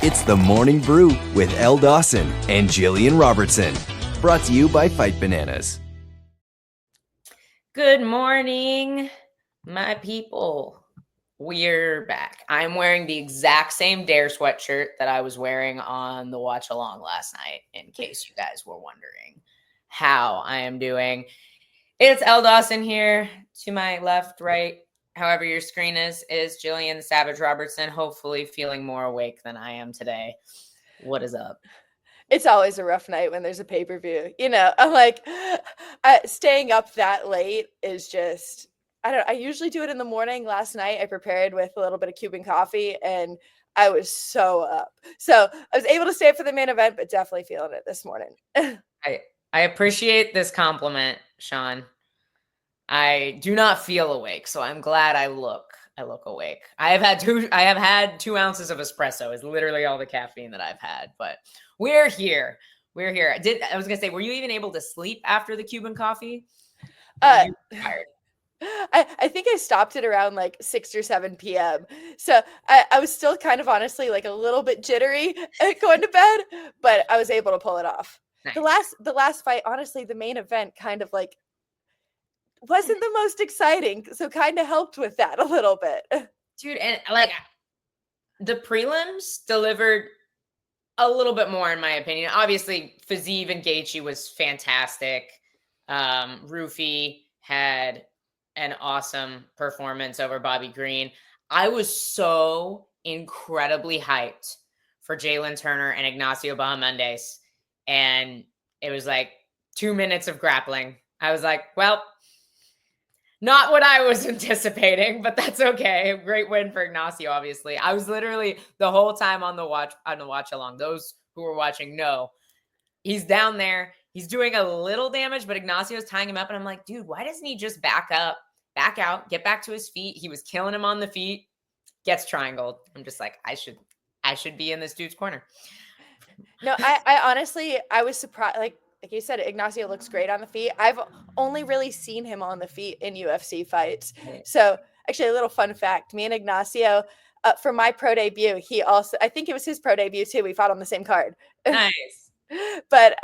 It's the Morning Brew with Elle Dawson and Gillian Robertson. Brought to you by Fight Bananas. Good morning, my people. We're back. I'm wearing the exact same Dare sweatshirt that I was wearing on the watch along last night, in case you guys were wondering how I am doing. It's Elle Dawson here. To my left, right, however your screen is Gillian Savage Robertson, hopefully feeling more awake than I am today. What is up? It's always a rough night when there's a pay-per-view. You know, I'm like, staying up that late is just, I usually do it in the morning. Last night I prepared with a little bit of Cuban coffee and I was so up. So I was able to stay up for the main event, but definitely feeling it this morning. I appreciate this compliment, Sean. I do not feel awake, so I'm glad I look awake. I have had 2 ounces of espresso is literally all the caffeine that I've had, but we're here. I was gonna say, were you even able to sleep after the Cuban coffee? You tired? I think I stopped it around like 6 or 7 p.m. So I was still kind of honestly like a little bit jittery going to bed, but I was able to pull it off. Nice. The last fight, honestly, the main event kind of like wasn't the most exciting, so kind of helped with that a little bit. Dude, and like the prelims delivered a little bit more, in my opinion. Obviously, Fiziev and Gaethje was fantastic. Rufy had an awesome performance over Bobby Green. I was so incredibly hyped for Jalen Turner and Ignacio Bahamondes, and it was like 2 minutes of grappling. I was like, well, not what I was anticipating, but that's okay. Great win for Ignacio, obviously. I was literally the whole time on the watch along. Those who were watching know he's down there. He's doing a little damage, but Ignacio's tying him up. And I'm like, dude, why doesn't he just back up, back out, get back to his feet? He was killing him on the feet, gets triangled. I'm just like, I should be in this dude's corner. No, I honestly, I was surprised. Like you said, Ignacio looks great on the feet. I've only really seen him on the feet in UFC fights. So actually a little fun fact, me and Ignacio, for my pro debut, I think it was his pro debut too. We fought on the same card. Nice. But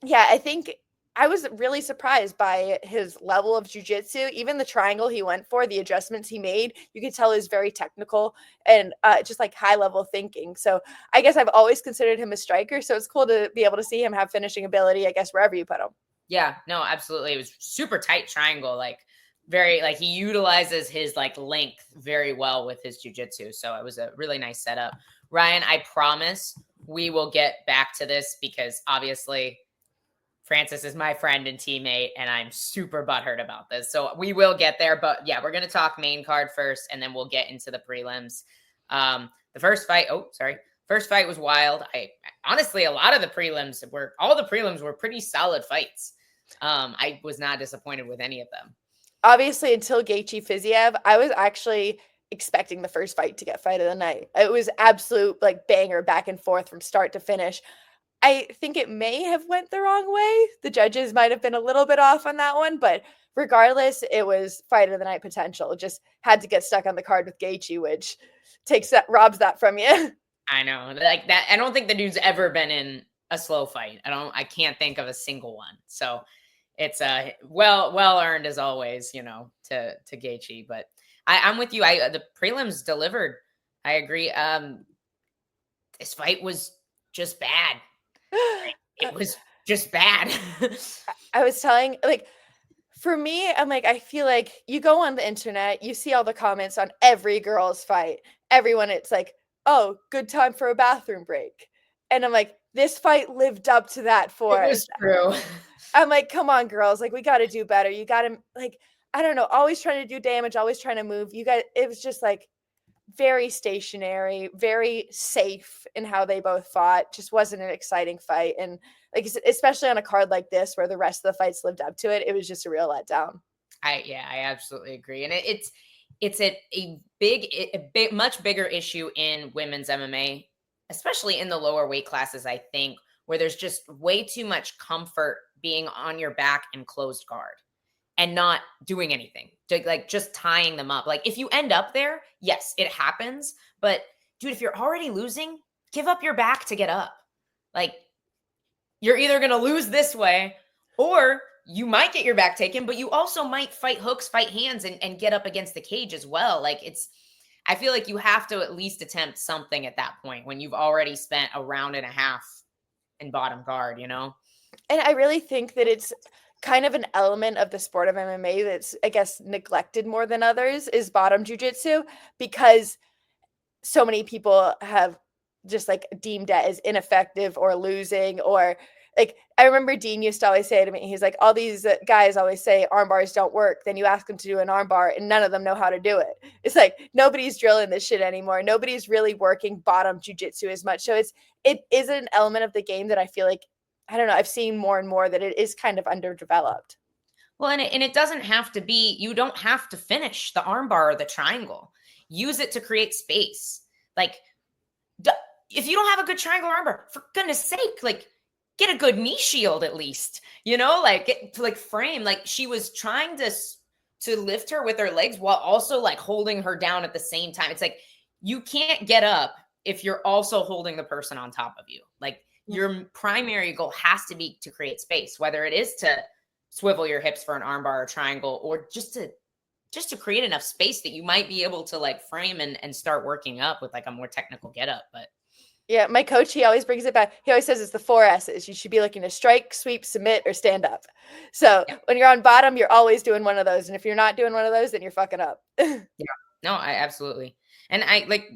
yeah, I think I was really surprised by his level of jiu-jitsu. Even the triangle he went for, the adjustments he made, you could tell is very technical and just like high level thinking. So I guess I've always considered him a striker. So it's cool to be able to see him have finishing ability, I guess, wherever you put him. Yeah, no, absolutely. It was super tight triangle, like very, like he utilizes his like length very well with his jiu-jitsu. So it was a really nice setup. Ryan, I promise we will get back to this because obviously Francis is my friend and teammate, and I'm super butthurt about this. So we will get there. But yeah, we're going to talk main card first, and then we'll get into the prelims. The first fight was wild. Honestly, a lot of the prelims were pretty solid fights. I was not disappointed with any of them. Obviously, until Gaethje Fiziev, I was actually expecting the first fight to get fight of the night. It was absolute like banger back and forth from start to finish. I think it may have went the wrong way. The judges might have been a little bit off on that one, but regardless, it was fight of the night potential. It just had to get stuck on the card with Gaethje, which robs that from you. I know, like that. I don't think the dude's ever been in a slow fight. I can't think of a single one. So it's well earned as always, you know, to Gaethje. But I'm with you. The prelims delivered. I agree. This fight was just bad. It was just bad. I was telling, like, for me, I'm like, I feel like you go on the internet, you see all the comments on every girl's fight. Everyone, it's like, oh, good time for a bathroom break. And I'm like, this fight lived up to that for us. It was true. I'm like, come on, girls. Like, we got to do better. You got to, like, I don't know, always trying to do damage, always trying to move. It was just like very stationary, very safe in how they both fought. Just wasn't an exciting fight. And like, especially on a card like this where the rest of the fights lived up to it, it was just a real letdown. I absolutely agree. And it's a much bigger issue in women's MMA, especially in the lower weight classes, I think, where there's just way too much comfort being on your back and closed guard and not doing anything, like just tying them up. Like if you end up there, yes, it happens, but dude, if you're already losing, give up your back to get up. Like, you're either going to lose this way, or you might get your back taken, but you also might fight hooks, fight hands, and get up against the cage as well. Like, I feel like you have to at least attempt something at that point when you've already spent a round and a half in bottom guard, you know? And I really think that it's kind of an element of the sport of MMA that's, I guess, neglected more than others is bottom jiu-jitsu, because so many people have just like deemed it as ineffective or losing, or like, I remember Dean used to always say to me, he's like, all these guys always say arm bars don't work. Then you ask them to do an arm bar and none of them know how to do it. It's like, nobody's drilling this shit anymore. Nobody's really working bottom jiu-jitsu as much. So it is an element of the game that I feel like, I don't know, I've seen more and more that it is kind of underdeveloped. Well, and it doesn't have to be, you don't have to finish the arm bar or the triangle. Use it to create space. Like, if you don't have a good triangle armbar, for goodness sake, like, get a good knee shield at least, you know, like, get to like frame. Like, she was trying to lift her with her legs while also like holding her down at the same time. It's like, you can't get up if you're also holding the person on top of you. Like, your primary goal has to be to create space, whether it is to swivel your hips for an armbar or triangle, or just to create enough space that you might be able to like frame and start working up with like a more technical get up. But yeah, my coach, he always brings it back. He always says it's the 4 S's. You should be looking to strike, sweep, submit, or stand up. So when you're on bottom, you're always doing one of those. And if you're not doing one of those, then you're fucking up. Yeah, no, I absolutely. And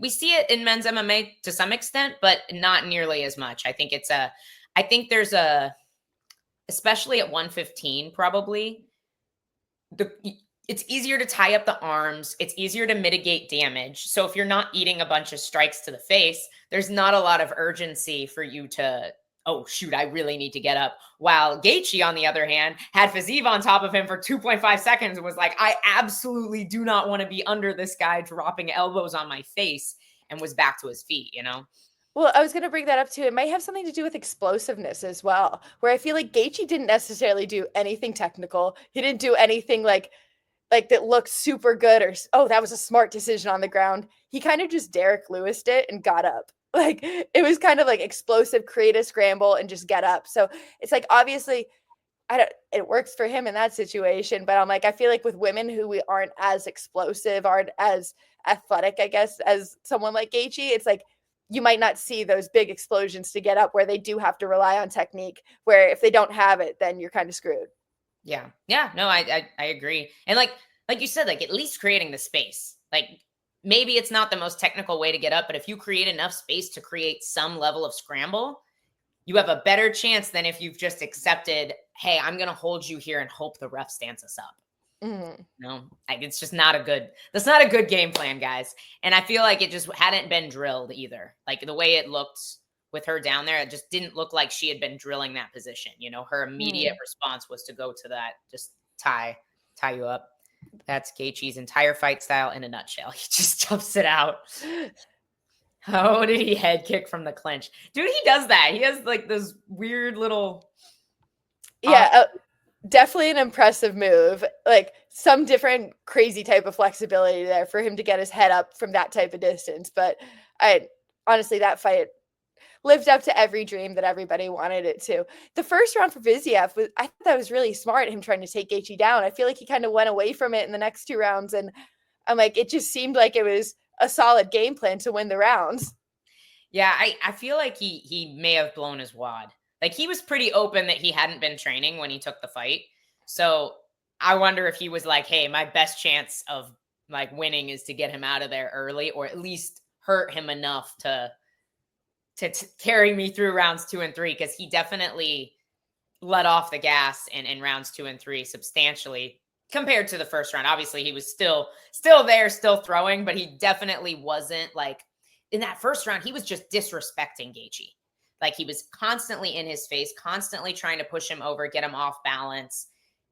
we see it in men's MMA to some extent, but not nearly as much. I think there's especially at 115, probably it's easier to tie up the arms. It's easier to mitigate damage. So if you're not eating a bunch of strikes to the face, there's not a lot of urgency for you to, oh, shoot, I really need to get up. While Gaethje, on the other hand, had Fiziev on top of him for 2.5 seconds and was like, I absolutely do not want to be under this guy dropping elbows on my face, and was back to his feet, you know? Well, I was going to bring that up too. It might have something to do with explosiveness as well, where I feel like Gaethje didn't necessarily do anything technical. He didn't do anything like that looked super good, or, oh, that was a smart decision on the ground. He kind of just Derek Lewis'd it and got up. Like, it was kind of like explosive, create a scramble and just get up. So it's like, obviously it works for him in that situation, but I'm like, I feel like with women who we aren't as explosive, aren't as athletic, I guess, as someone like Gaethje, it's like, you might not see those big explosions to get up where they do have to rely on technique, where if they don't have it, then you're kind of screwed. Yeah. No, I agree. And like you said, like, at least creating the space, like, maybe it's not the most technical way to get up, but if you create enough space to create some level of scramble, you have a better chance than if you've just accepted, hey, I'm going to hold you here and hope the ref stands us up. Mm-hmm. No, it's just that's not a good game plan, guys. And I feel like it just hadn't been drilled either. Like, the way it looked with her down there, it just didn't look like she had been drilling that position. You know, her immediate response was to go to that, just tie you up. That's Gaethje's entire fight style in a nutshell. He just jumps it out. Oh, did he head kick from the clinch? Dude, he does that. He has like this weird little... Yeah, definitely an impressive move. Like, some different crazy type of flexibility there for him to get his head up from that type of distance. But honestly, that fight lived up to every dream that everybody wanted it to. The first round for Fiziev, I thought that was really smart, him trying to take Gaethje down. I feel like he kind of went away from it in the next 2 rounds, and I'm like, it just seemed like it was a solid game plan to win the rounds. Yeah, I feel like he may have blown his wad. Like, he was pretty open that he hadn't been training when he took the fight. So I wonder if he was like, hey, my best chance of like winning is to get him out of there early, or at least hurt him enough to carry me through rounds 2 and 3, because he definitely let off the gas in rounds 2 and 3 substantially compared to the first round. Obviously, he was still there, still throwing, but he definitely wasn't like, in that first round, he was just disrespecting Gaethje. Like, he was constantly in his face, constantly trying to push him over, get him off balance,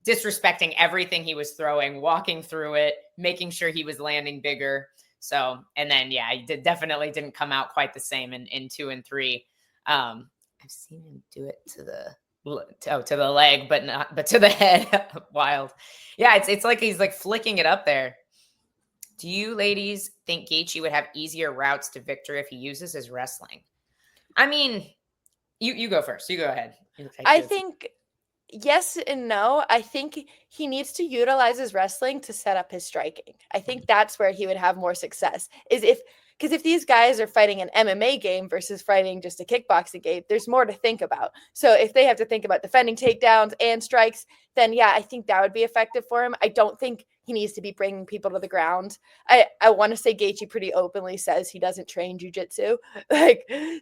disrespecting everything he was throwing, walking through it, making sure he was landing bigger. So, and then, yeah, he definitely didn't come out quite the same in 2 and 3. I've seen him do it to the leg, but to the head. Wild. Yeah. It's like, he's like flicking it up there. Do you ladies think Gaethje would have easier routes to victory if he uses his wrestling? I mean, you go first. You go ahead. I think yes and no. I think he needs to utilize his wrestling to set up his striking. I think that's where he would have more success. Because if these guys are fighting an MMA game versus fighting just a kickboxing game, there's more to think about. So if they have to think about defending takedowns and strikes, then yeah, I think that would be effective for him. I don't think he needs to be bringing people to the ground. I want to say Gaethje pretty openly says he doesn't train jiu-jitsu.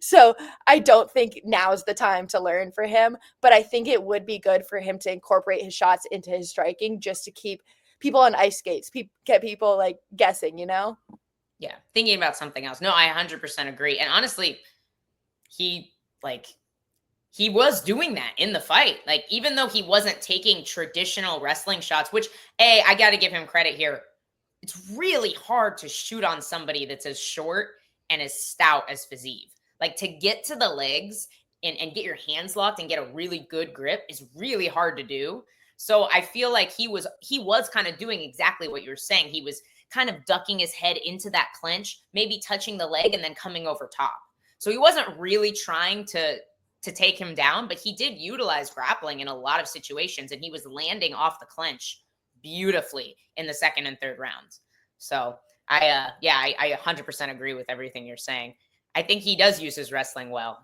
So I don't think now's the time to learn for him, but I think it would be good for him to incorporate his shots into his striking just to keep people on ice skates, get people like guessing, Yeah, thinking about something else. No, I 100% agree. And honestly, he was doing that in the fight. Like, even though he wasn't taking traditional wrestling shots, which, I got to give him credit here. It's really hard to shoot on somebody that's as short and as stout as Fiziev. Like, to get to the legs and get your hands locked and get a really good grip is really hard to do. So I feel like he was kind of doing exactly what you're saying. He was kind of ducking his head into that clinch, maybe touching the leg and then coming over top. So he wasn't really trying to take him down, but he did utilize grappling in a lot of situations, and he was landing off the clinch beautifully in the second and third rounds. So I 100% agree with everything you're saying. I think he does use his wrestling well,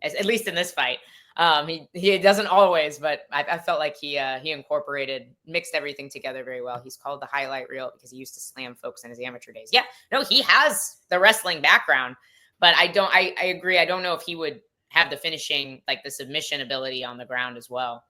at least in this fight. He doesn't always, but I felt like he mixed everything together very well. He's called the highlight reel because he used to slam folks in his amateur days. Yeah, no, he has the wrestling background, but I agree. I don't know if he would have the finishing, like the submission ability on the ground as well.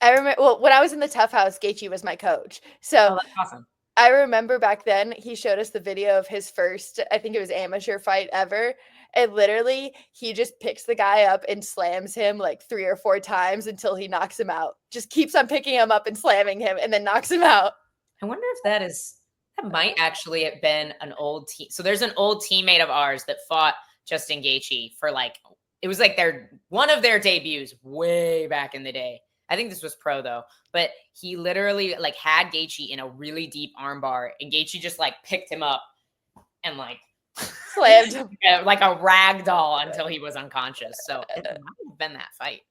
I remember, when I was in the Tough House, Gaethje was my coach. So that's awesome. I remember back then he showed us the video of his first, I think it was amateur fight ever. And literally he just picks the guy up and slams him like 3 or 4 times until he knocks him out. Just keeps on picking him up and slamming him and then knocks him out. I wonder if that might actually have been an old team. So there's an old teammate of ours that fought Justin Gaethje for it was like one of their debuts way back in the day. I think this was pro though, but he literally had Gaethje in a really deep armbar, and Gaethje just picked him up and slammed him like a rag doll until he was unconscious. So it might have been that fight.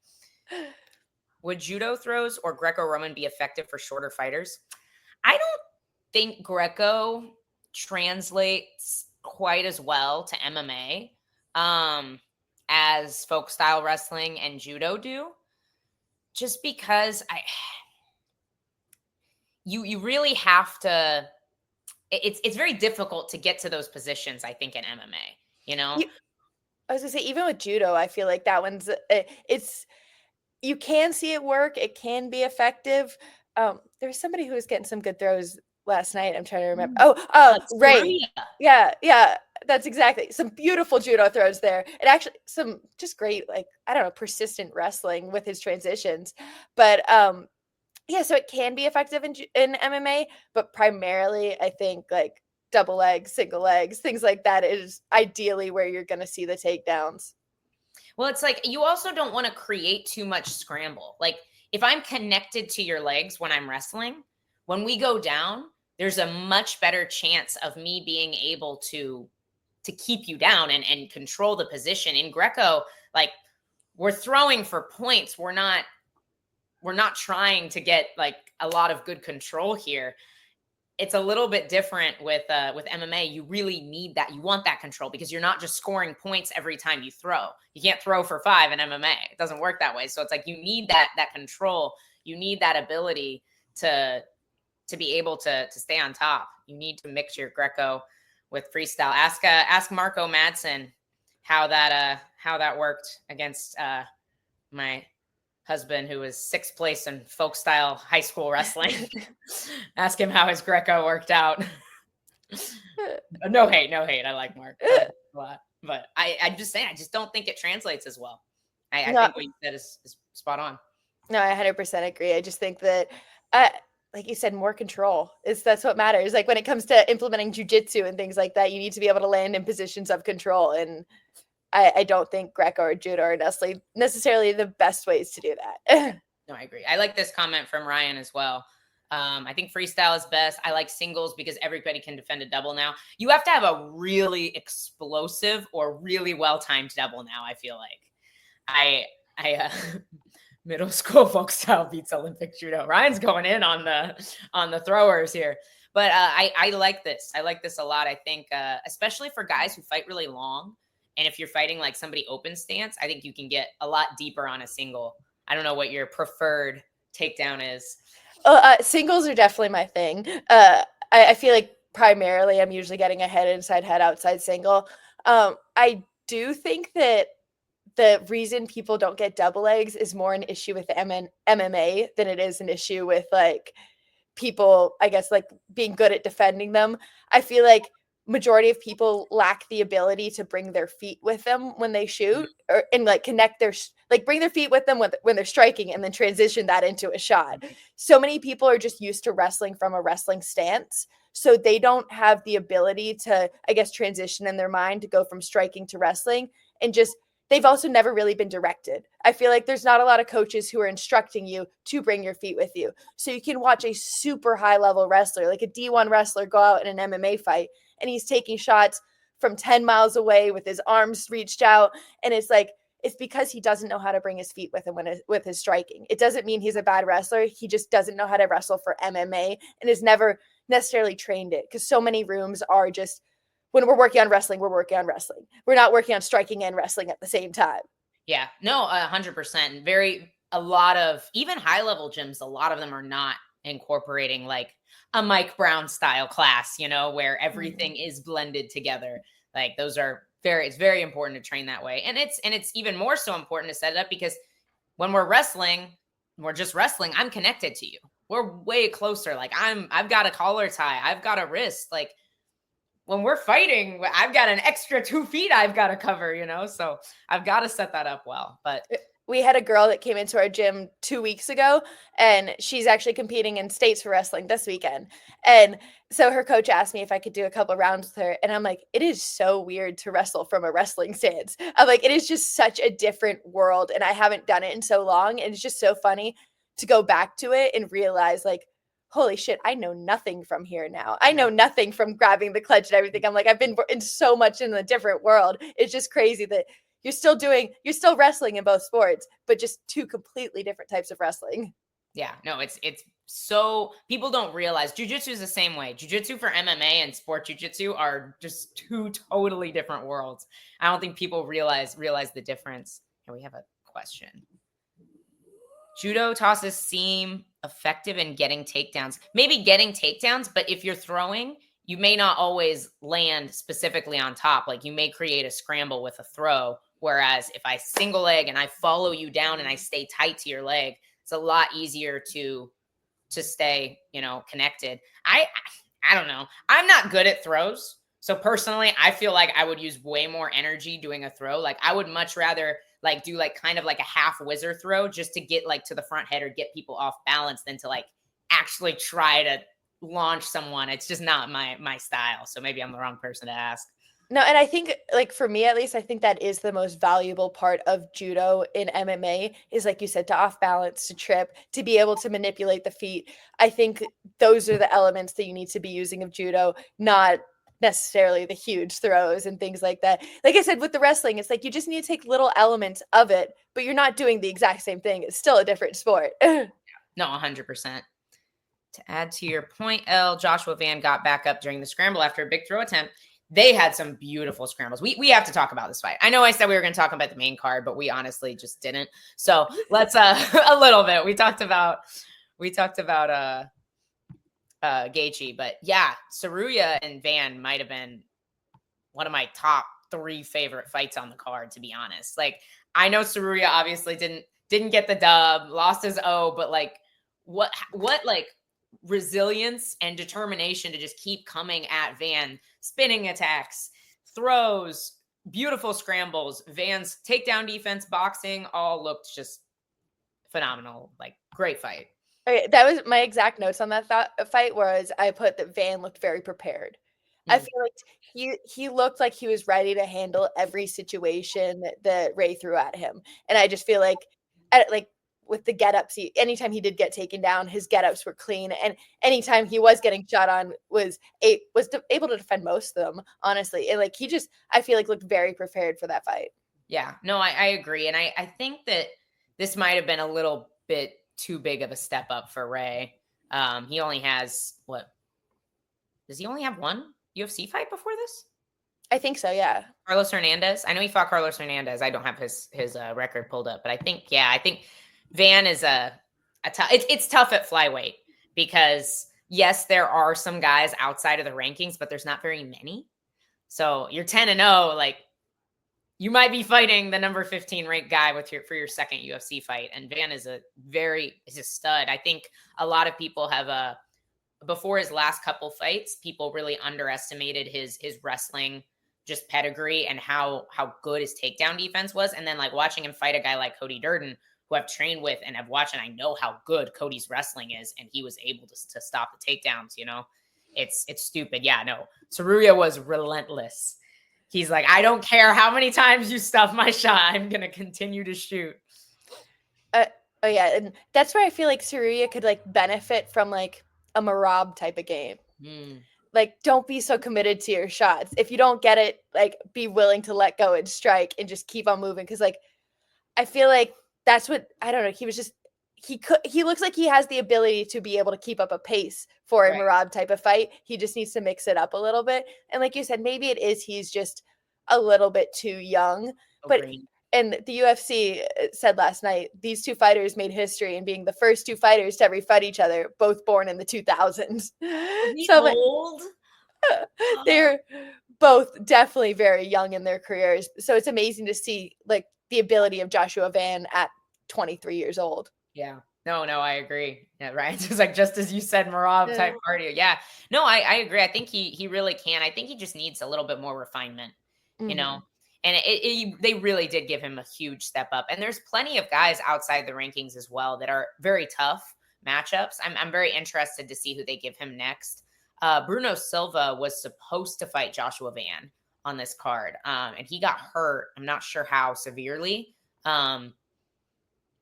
Would judo throws or Greco-Roman be effective for shorter fighters? I don't think Greco translates quite as well to MMA as folk style wrestling and judo do. Just because you really have to, it's very difficult to get to those positions, I think, in MMA, I was gonna say, even with judo, I feel like that one's, you can see it work. It can be effective. There's somebody who was getting some good throws last night. I'm trying to remember. Ray. Yeah. That's exactly. Some beautiful judo throws there. And actually some just great, persistent wrestling with his transitions. But so it can be effective in MMA, but primarily I think double legs, single legs, things like that is ideally where you're going to see the takedowns. Well, it's you also don't want to create too much scramble. If I'm connected to your legs when I'm wrestling, when we go down, there's a much better chance of me being able to keep you down and control the position. In Greco, we're throwing for points. We're not trying to get a lot of good control here. It's a little bit different with MMA. You really need that. You want that control because you're not just scoring points every time you throw. You can't throw for 5 in MMA. It doesn't work that way. So it's you need that control. You need that ability to be able to stay on top. You need to mix your Greco with freestyle. Ask Marco Madsen how that worked against my husband, who was 6th place in folk style high school wrestling. Ask him how his Greco worked out. No hate. I like Mark a lot, but I'm just saying, I just don't think it translates as well. I think what you said is spot on. No, I 100% agree. I just think that, like you said, more control that's what matters. When it comes to implementing jujitsu and things like that, you need to be able to land in positions of control. And I don't think Greco or judo are necessarily the best ways to do that. No, I agree. I like this comment from Ryan as well. I think freestyle is best. I like singles because everybody can defend a double now. You have to have a really explosive or really well-timed double now, I feel like. I middle school folk style beats Olympic judo. Ryan's going in on the throwers here. But I like this. I like this a lot. I think especially for guys who fight really long, and if you're fighting like somebody open stance, I think you can get a lot deeper on a single. I don't know what your preferred takedown is. Singles are definitely my thing. I feel like primarily I'm usually getting a head inside, head outside single. I do think that the reason people don't get double legs is more an issue with MMA than it is an issue with like people, I guess, like being good at defending them. I feel like majority of people lack the ability to bring their feet with them when they shoot, or and like connect their like bring their feet with them when they're striking and then transition that into a shot. So many people are just used to wrestling from a wrestling stance, so they don't have the ability to, I guess, transition in their mind to go from striking to wrestling. And just they've also never really been directed. I feel like there's not a lot of coaches who are instructing you to bring your feet with you. So you can watch a super high level wrestler, like a D1 wrestler, go out in an MMA fight and he's taking shots from 10 miles away with his arms reached out. And it's like, it's because he doesn't know how to bring his feet with him with his striking. It doesn't mean he's a bad wrestler. He just doesn't know how to wrestle for MMA and has never necessarily trained it, because so many rooms are just, when we're working on wrestling, we're working on wrestling. We're not working on striking and wrestling at the same time. Yeah, no, 100%. A lot of even high level gyms, a lot of them are not incorporating like a Mike Brown style class, where everything is blended together. Like it's very important to train that way. And it's even more so important to set it up because when we're just wrestling, I'm connected to you. We're way closer. Like I've got a collar tie. I've got a wrist. Like when we're fighting, I've got an extra 2 feet I've got to cover, so I've got to set that up well. But we had a girl that came into our gym 2 weeks ago, and she's actually competing in states for wrestling this weekend. And so her coach asked me if I could do a couple rounds with her. And I'm like, it is so weird to wrestle from a wrestling stance. I'm like, it is just such a different world. And I haven't done it in so long. And it's just so funny to go back to it and realize, like, holy shit, I know nothing from here now. I know nothing from grabbing the clutch and everything. I'm like, I've been in so much in a different world. It's just crazy that you're still wrestling in both sports, but just two completely different types of wrestling. Yeah, no, it's so people don't realize jiu-jitsu is the same way. Jiu-jitsu for MMA and sport jiu-jitsu are just two totally different worlds. I don't think people realize the difference. Here we have a question. Judo tosses seem effective in getting takedowns. Maybe getting takedowns, but if you're throwing, you may not always land specifically on top. Like you may create a scramble with a throw. Whereas if I single leg and I follow you down and I stay tight to your leg, it's a lot easier to stay, connected. I don't know. I'm not good at throws. So personally, I feel like I would use way more energy doing a throw. Like I would much rather like do like kind of like a half whizzer throw just to get like to the front head or get people off balance than to like actually try to launch someone. It's just not my style. So maybe I'm the wrong person to ask. No, and I think, like, for me at least, I think that is the most valuable part of judo in MMA is, like you said, to off balance, to trip, to be able to manipulate the feet. I think those are the elements that you need to be using of judo, not necessarily the huge throws and things like that. Like I said, with the wrestling, it's like you just need to take little elements of it, but you're not doing the exact same thing. It's still a different sport. No, 100%. To add to your point, Elle, Joshua Van got back up during the scramble after a big throw attempt. They had some beautiful scrambles. We have to talk about this fight. I know I said we were going to talk about the main card, but we honestly just didn't. So let's a little bit. We talked about Gaethje, but yeah, Saruya and Van might have been one of my top 3 favorite fights on the card, to be honest. Like I know Saruya obviously didn't get the dub, lost his O, but like what like resilience and determination to just keep coming at Van, spinning attacks, throws, beautiful scrambles, Van's takedown defense, boxing, all looked just phenomenal. Like great fight. Okay, that was my exact notes on that fight, was I put that Van looked very prepared. I feel like he looked like he was ready to handle every situation that Ray threw at him. And I just feel like with the get-ups, anytime he did get taken down, his get-ups were clean, and anytime he was getting shot on, was able to defend most of them, honestly. And like, I feel like, looked very prepared for that fight. Yeah, no, I agree. And I think that this might have been a little bit too big of a step up for Ray. He only has does he only have one UFC fight before this? I think so, yeah. Carlos Hernandez. I know he fought Carlos Hernandez. I don't have his record pulled up, but I think Van is it's tough at flyweight because yes, there are some guys outside of the rankings, but there's not very many. So you're 10-0, like you might be fighting the number 15 ranked guy for your second UFC fight. And Van is a stud. I think a lot of people have before his last couple fights, people really underestimated his wrestling just pedigree and how good his takedown defense was. And then like watching him fight a guy like Cody Durden, who I've trained with and have watched, and I know how good Cody's wrestling is, and he was able to stop the takedowns, it's stupid. Yeah, no, Saruya was relentless. He's like, I don't care how many times you stuff my shot, I'm going to continue to shoot. Oh yeah. And that's where I feel like Saruya could like benefit from like a Merab type of game. Like, don't be so committed to your shots. If you don't get it, like, be willing to let go and strike and just keep on moving. Cause like, I feel like that's what, I don't know. He looks like he has the ability to be able to keep up a pace for a Merab type of fight. He just needs to mix it up a little bit. And like you said, maybe he's just a little bit too young, and the UFC said last night, these two fighters made history in being the first two fighters to ever fight each other, both born in the 2000s. So old? They're both definitely very young in their careers. So it's amazing to see like the ability of Joshua Van at 23 years old. Yeah. No, I agree. Yeah, right. It's like, just as you said, Merab type cardio. Yeah. No, I agree. I think he really can. I think he just needs a little bit more refinement, and they really did give him a huge step up. And there's plenty of guys outside the rankings as well that are very tough matchups. I'm very interested to see who they give him next. Bruno Silva was supposed to fight Joshua Van on this card. And he got hurt. I'm not sure how severely.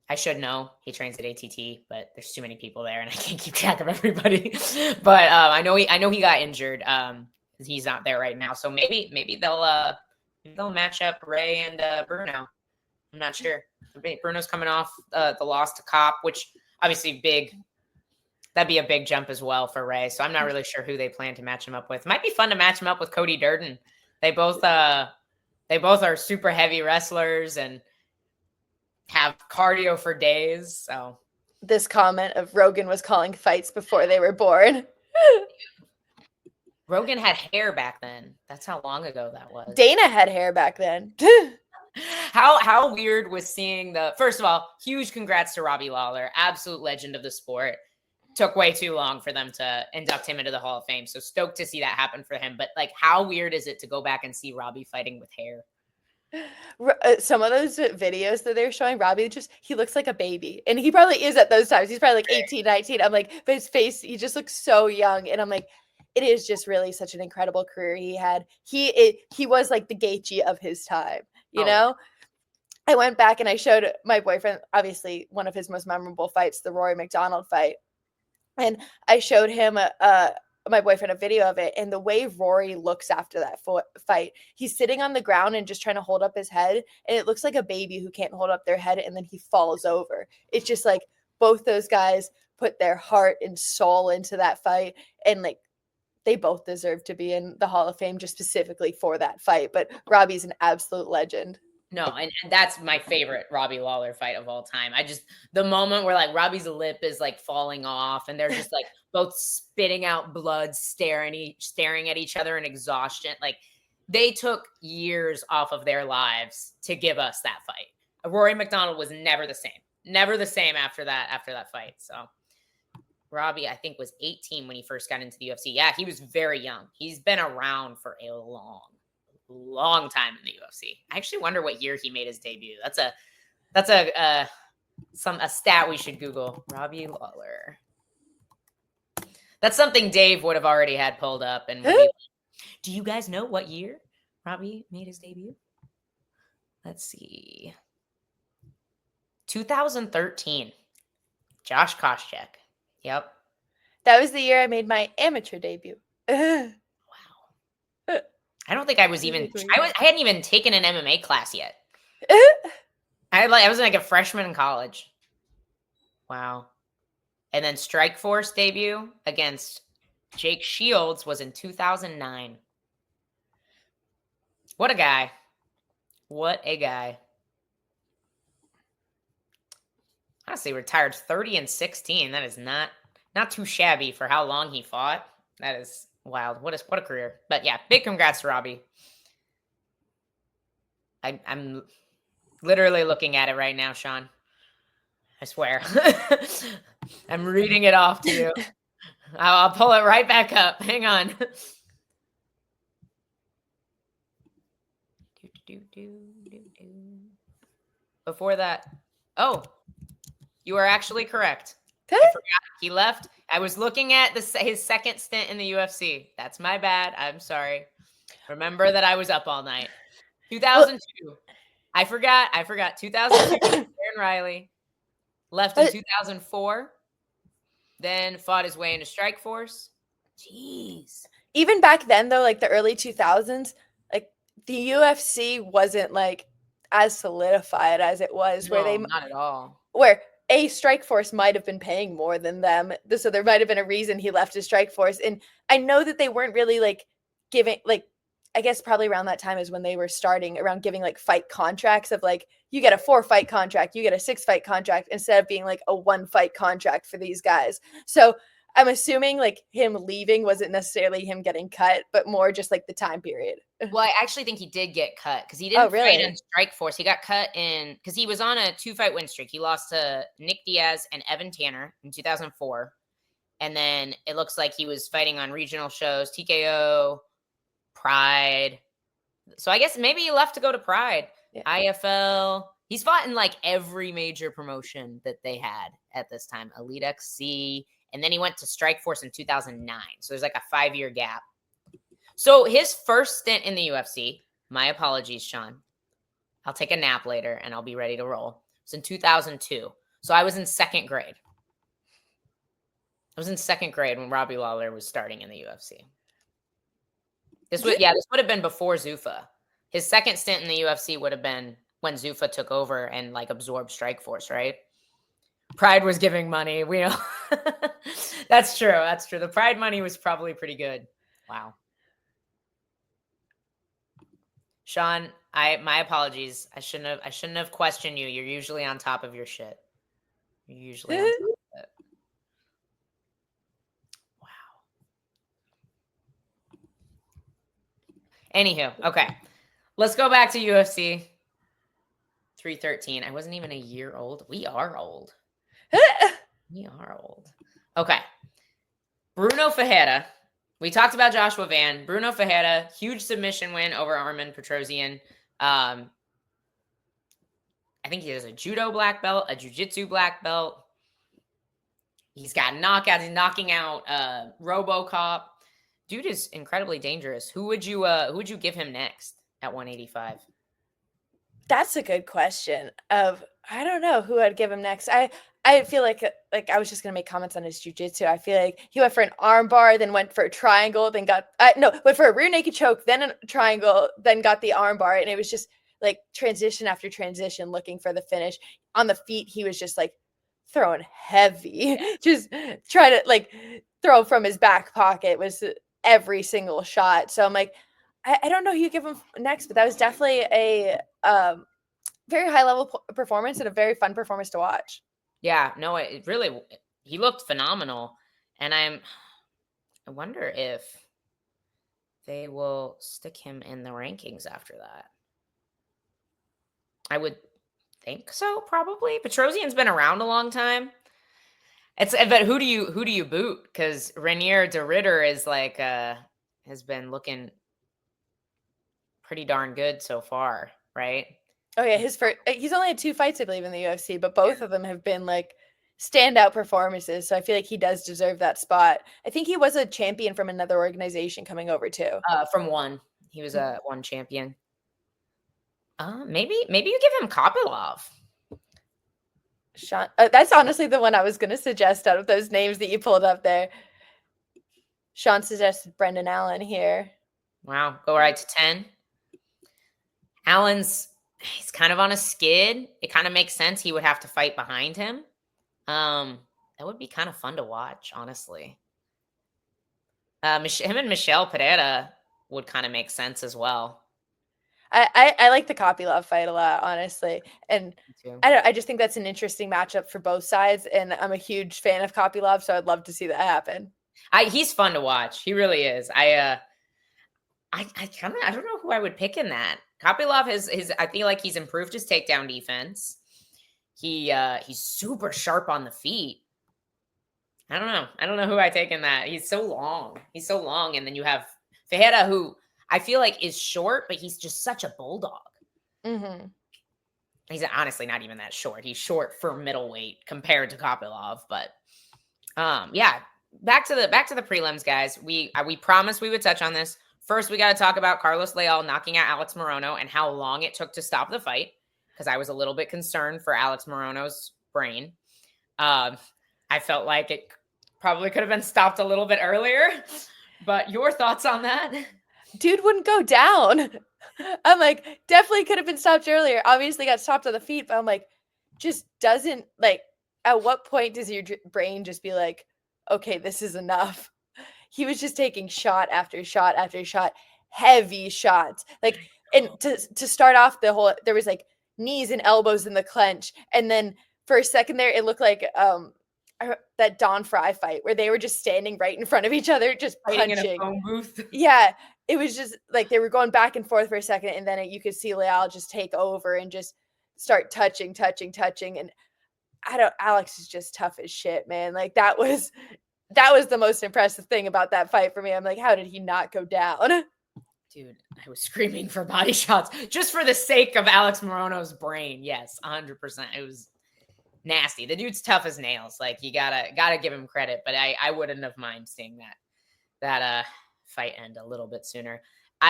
I should know. He trains at ATT, but there's too many people there and I can't keep track of everybody. But I know he got injured. He's not there right now. So maybe they'll match up Ray and Bruno. I'm not sure. Bruno's coming off the loss to Kopp, which obviously that'd be a big jump as well for Ray. So I'm not really sure who they plan to match him up with. Might be fun to match him up with Cody Durden. They both are super heavy wrestlers and have cardio for days. So this comment of Rogan was calling fights before they were born. Rogan had hair back then. That's how long ago that was. Dana had hair back then. How weird was seeing first of all, huge congrats to Robbie Lawler, absolute legend of the sport. Took way too long for them to induct him into the Hall of Fame. So stoked to see that happen for him. But like, how weird is it to go back and see Robbie fighting with hair? Some of those videos that they're showing, Robbie he looks like a baby, and he probably is at those times. He's probably like 18, 19. I'm like, but his face, he just looks so young. And I'm like, it is just really such an incredible career he had. He was like the Gaethje of his time, you know? I went back and I showed my boyfriend, obviously one of his most memorable fights, the Rory McDonald fight. And I showed him my boyfriend a video of it, and the way Rory looks after that fight, he's sitting on the ground and just trying to hold up his head, and it looks like a baby who can't hold up their head, and then he falls over. It's just like both those guys put their heart and soul into that fight, and like they both deserve to be in the Hall of Fame just specifically for that fight. But Robbie's an absolute legend. No, and that's my favorite Robbie Lawler fight of all time. The moment where like Robbie's lip is like falling off and they're just like both spitting out blood, staring at each other in exhaustion. Like they took years off of their lives to give us that fight. Rory McDonald was never the same after that fight. So Robbie, I think, was 18 when he first got into the UFC. Yeah, he was very young. He's been around for a long time in the UFC. I actually wonder what year he made his debut. That's a stat we should Google. Robbie Lawler. That's something Dave would have already had pulled up. And do you guys know what year Robbie made his debut? Let's see. 2013. Josh Koscheck. Yep. That was the year I made my amateur debut. Wow. I don't think I was even. I hadn't even taken an MMA class yet. I was like a freshman in college. Wow. And then Strikeforce debut against Jake Shields was in 2009. What a guy. What a guy. Honestly, retired 30-16. That is not too shabby for how long he fought. That is wild. What a career. But yeah, big congrats to Robbie. I'm literally looking at it right now, Sean. I swear. I'm reading it off to you. I'll pull it right back up. Hang on. Before that. Oh, you are actually correct. I forgot he left. I was looking at his second stint in the UFC. That's my bad. I'm sorry. Remember that I was up all night. 2002. I forgot. 2002. Aaron Riley left in 2004. Then fought his way into Strikeforce. Jeez. Even back then, though, like the early 2000s, like the UFC wasn't like as solidified as it was. No, not at all. Where a Strikeforce might have been paying more than them, so there might have been a reason he left his Strikeforce. And I know that they weren't really like giving, like, I guess probably around that time is when they were starting around giving like fight contracts of like, you get a 4-fight contract, you get a 6-fight contract, instead of being like a 1-fight contract for these guys. So I'm assuming like him leaving wasn't necessarily him getting cut, but more just like the time period. Well, I actually think he did get cut because he didn't fight in Strikeforce. He got cut in because he was on a 2-fight win streak. He lost to Nick Diaz and Evan Tanner in 2004. And then it looks like he was fighting on regional shows, TKO, Pride. So I guess maybe he left to go to Pride. Yeah. IFL. He's fought in like every major promotion that they had at this time. Elite XC. And then he went to Strikeforce in 2009. So there's like a 5-year gap. So his first stint in the UFC, my apologies, Sean. I'll take a nap later and I'll be ready to roll. It was in 2002. So I was in second grade. I was in second grade when Robbie Lawler was starting in the UFC. This would have been before Zuffa. His second stint in the UFC would have been when Zuffa took over and like absorbed Strikeforce, right? Pride was giving money. We know. That's true. That's true. The Pride money was probably pretty good. Wow. Sean, my apologies. I shouldn't have questioned you. You're usually on top of your shit. You're usually on top of it. Wow. Anywho, okay. Let's go back to UFC 313. I wasn't even a year old. We are old. We are old. Okay. Bruno Ferreira. We talked about Joshua Van. Bruno Ferreira, huge submission win over Armen Petrosyan. I think he has a judo black belt, a jiu-jitsu black belt. He's got knockouts. He's knocking out RoboCop. Dude is incredibly dangerous. Who would you give him next at 185? That's a good question. I don't know who I'd give him next. I feel like I was just going to make comments on his jiu-jitsu. I feel like he went for an arm bar, then went for a triangle, then went for a rear naked choke, then a triangle, then got the arm bar. And it was just like transition after transition looking for the finish. On the feet, he was just like throwing heavy, just try to like throw from his back pocket was every single shot. So I'm like, I don't know who you give him next, but that was definitely a very high level performance and a very fun performance to watch. Yeah, no, it really, he looked phenomenal. And I wonder if they will stick him in the rankings after that. I would think so, probably. Petrosyan's been around a long time. But who do you boot? Because Renier de Ridder is like has been looking pretty darn good so far, right? Oh yeah, he's only had 2 fights, I believe, in the UFC, but both of them have been like standout performances. So I feel like he does deserve that spot. I think he was a champion from another organization coming over too. From one, he was a one champion. Maybe you give him Kopylov. Sean, that's honestly the one I was going to suggest out of those names that you pulled up there. Sean suggested Brendan Allen here. Wow. Go right to 10. He's kind of on a skid. It kind of makes sense he would have to fight behind him. That would be kind of fun to watch, honestly. Him and Michelle Pereira would kind of make sense as well. I like the Kopylov fight a lot, honestly. And I just think that's an interesting matchup for both sides. And I'm a huge fan of Kopylov, so I'd love to see that happen. He's fun to watch. He really is. I don't know who I would pick in that. Kopylov I feel like he's improved his takedown defense. He's super sharp on the feet. I don't know who I take in that. He's so long. And then you have Ferreira, who I feel like is short, but he's just such a bulldog. Mm-hmm. He's honestly not even that short. He's short for middleweight compared to Kopylov. But yeah, back to the prelims, guys. We promised we would touch on this. First, we got to talk about Carlos Leal knocking out Alex Morono and how long it took to stop the fight, because I was a little bit concerned for Alex Morono's brain. I felt like it probably could have been stopped a little bit earlier. But your thoughts on that? Dude wouldn't go down. I'm like, definitely could have been stopped earlier. Obviously got stopped on the feet, but I'm like, just doesn't, like, at what point does your brain just be like, okay, this is enough? He was just taking shot after shot after shot, heavy shots. Like, and to start off there was like knees and elbows in the clench. And then for a second there, it looked like that Don Fry fight where they were just standing right in front of each other, just Fighting punching. in a phone booth. Yeah. It was just like they were going back and forth for a second, and then you could see Leal just take over and just start touching. And Alex is just tough as shit, man. Like that was the most impressive thing about that fight for me. I'm like, how did he not go down? Dude, I was screaming for body shots just for the sake of Alex Morono's brain. Yes, 100%. It was nasty. The dude's tough as nails. Like, you gotta give him credit, but I wouldn't have minded seeing that fight end a little bit sooner.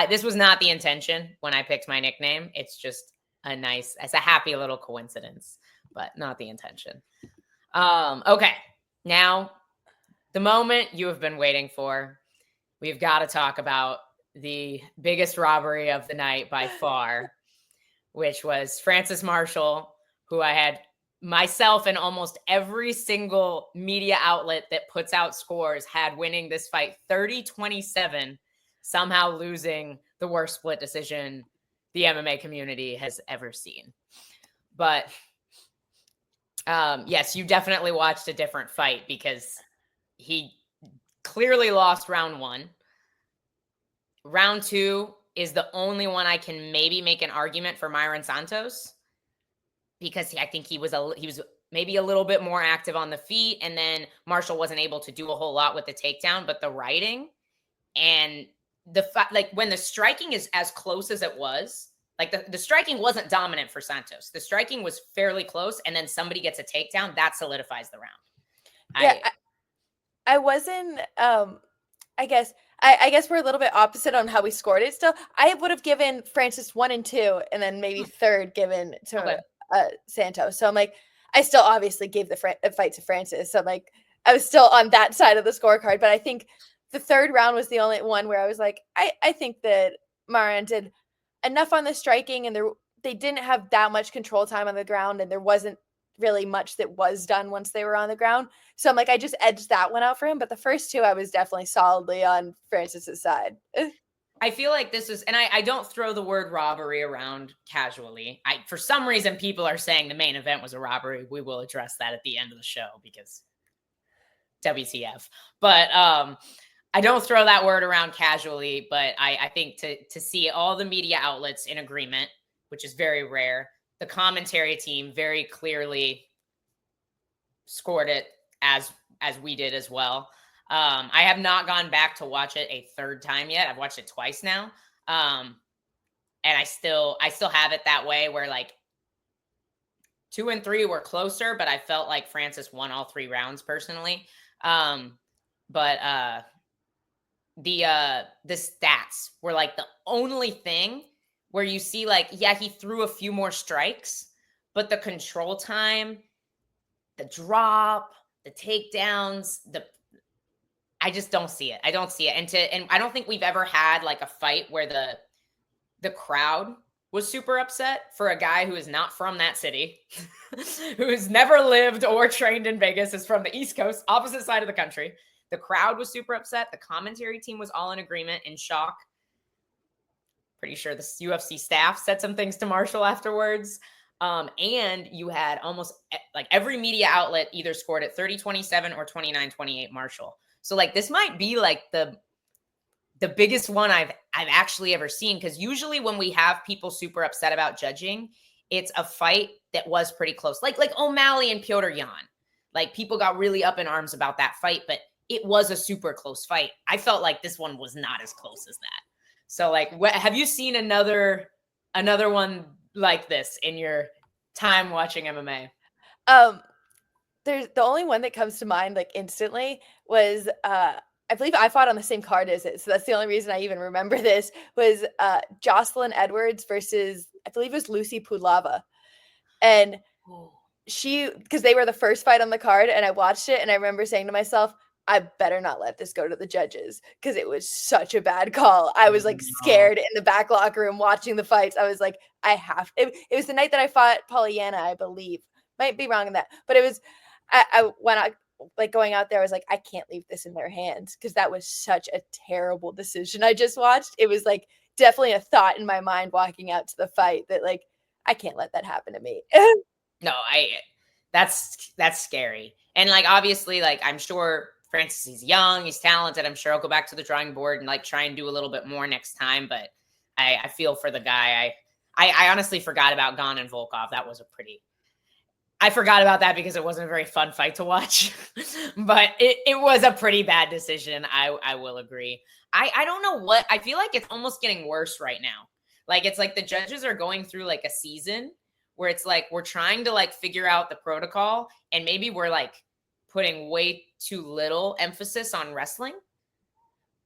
This was not the intention when I picked my nickname. It's just it's a happy little coincidence, but not the intention. Okay. Now, the moment you have been waiting for. We've got to talk about the biggest robbery of the night by far, which was Francis Marshall, who I had myself and almost every single media outlet that puts out scores had winning this fight 30-27, somehow losing the worst split decision the MMA community has ever seen. But yes, you definitely watched a different fight because he clearly lost round 1. Round 2 is the only one I can maybe make an argument for Myron Santos, because I think he was maybe a little bit more active on the feet, and then Marshall wasn't able to do a whole lot with the takedown, but the writing and like when the striking is as close as it was, like the striking wasn't dominant for Santos. The striking was fairly close, and then somebody gets a takedown that solidifies the round. Yeah, I wasn't. I guess we're a little bit opposite on how we scored it. Still, I would have given Francis 1 and 2, and then maybe third given to Santos. So I'm like, I still obviously gave the fight to Francis. So I'm like, I was still on that side of the scorecard. But I think the third round was the only one where I was like, I think that Myron did enough on the striking, and they didn't have that much control time on the ground, and there wasn't really much that was done once they were on the ground. So I'm like, I just edged that one out for him. But the first two, I was definitely solidly on Francis's side. I feel like this is, and I don't throw the word robbery around casually. For some reason, people are saying the main event was a robbery. We will address that at the end of the show because WTF. But I don't throw that word around casually, but I think to see all the media outlets in agreement, which is very rare, the commentary team very clearly scored it as we did as well. I have not gone back to watch it a third time yet. I've watched it twice now. And I still have it that way where like 2 and 3 were closer, but I felt like Francis won all 3 rounds personally. But the stats were like the only thing where you see like, yeah, he threw a few more strikes, but the control time the drop, the takedowns, I just don't see it. I don't see it. And I don't think we've ever had like a fight where the crowd was super upset for a guy who is not from that city, who's never lived or trained in Vegas, is from the East Coast, opposite side of the country. The crowd was super upset. The commentary team was all in agreement, in shock. Pretty sure the UFC staff said some things to Marshall afterwards. And you had almost like every media outlet either scored at 30-27 or 29-28 Marshall. So like this might be like the biggest one I've actually ever seen, because usually when we have people super upset about judging, it's a fight that was pretty close. Like O'Malley and Petr Yan. Like people got really up in arms about that fight, but it was a super close fight. I felt like this one was not as close as that. So like, have you seen another one like this in your time watching MMA? There's the only one that comes to mind like instantly was I believe I fought on the same card as it, so that's the only reason I even remember this, was Jocelyn Edwards versus, I believe it was Lucy Pudlava. And because they were the first fight on the card, and I watched it, and I remember saying to myself, I better not let this go to the judges, because it was such a bad call. I was like scared in the back locker room watching the fights. I was like, it was the night that I fought Pollyanna, I believe. Might be wrong in that, but it was, when I like going out there, I was like, I can't leave this in their hands, because that was such a terrible decision I just watched. It was like definitely a thought in my mind walking out to the fight that like, I can't let that happen to me. No, that's scary. And like, obviously, like I'm sure Francis, he's young, he's talented. I'm sure I'll go back to the drawing board and like try and do a little bit more next time. But I feel for the guy. I honestly forgot about Gane and Volkov. That was I forgot about that because it wasn't a very fun fight to watch, but it was a pretty bad decision. I will agree. I don't know what, I feel like it's almost getting worse right now. Like, it's like the judges are going through like a season where it's like, we're trying to like figure out the protocol, and maybe we're like putting way too little emphasis on wrestling.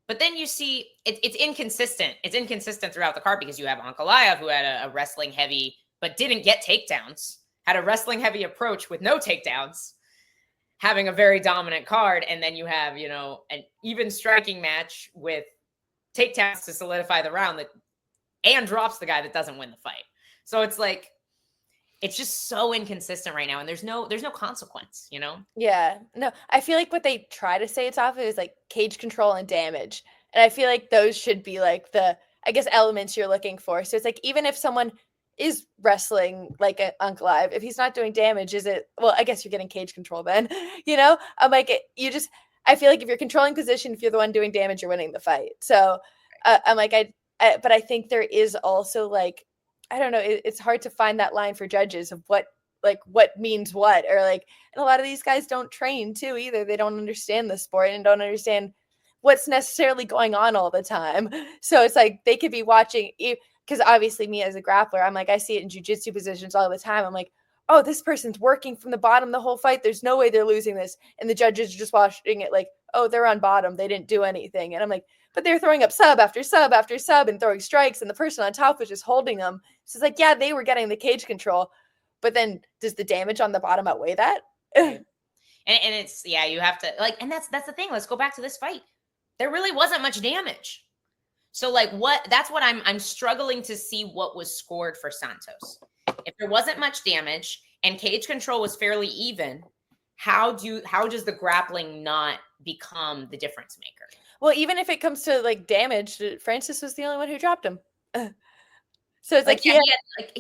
But then you see it's inconsistent. It's inconsistent throughout the card, because you have Ankalaev, who had a wrestling heavy, but didn't get takedowns, had a wrestling heavy approach with no takedowns, having a very dominant card. And then you have, an even striking match with takedowns to solidify the round and drops the guy that doesn't win the fight. So it's like, it's just so inconsistent right now, and there's no consequence, Yeah, no, I feel like what they try to say it's off of is like cage control and damage, and I feel like those should be like the, I guess, elements you're looking for. So it's like, even if someone is wrestling like an Ankalaev, if he's not doing damage, is it, well, I guess you're getting cage control then, I'm like, I feel like if you're controlling position, if you're the one doing damage, you're winning the fight. So I'm like, but I think there is also like, I don't know, it's hard to find that line for judges of what means what, or like, and a lot of these guys don't train too either. They don't understand the sport and don't understand what's necessarily going on all the time. So it's like, they could be watching, because obviously me as a grappler, I'm like, I see it in jiu-jitsu positions all the time. I'm like, oh, this person's working from the bottom the whole fight. There's no way they're losing this. And the judges are just watching it like, oh, they're on bottom. They didn't do anything. And I'm like, but they're throwing up sub after sub after sub and throwing strikes, and the person on top was just holding them. So it's like, yeah, they were getting the cage control, but then does the damage on the bottom outweigh that? And it's, yeah, you have to like, and that's the thing. Let's go back to this fight. There really wasn't much damage. So like, that's what I'm struggling to see what was scored for Santos. If there wasn't much damage and cage control was fairly even, how does the grappling not become the difference maker? Well, even if it comes to like damage, Francis was the only one who dropped him. So it's like, he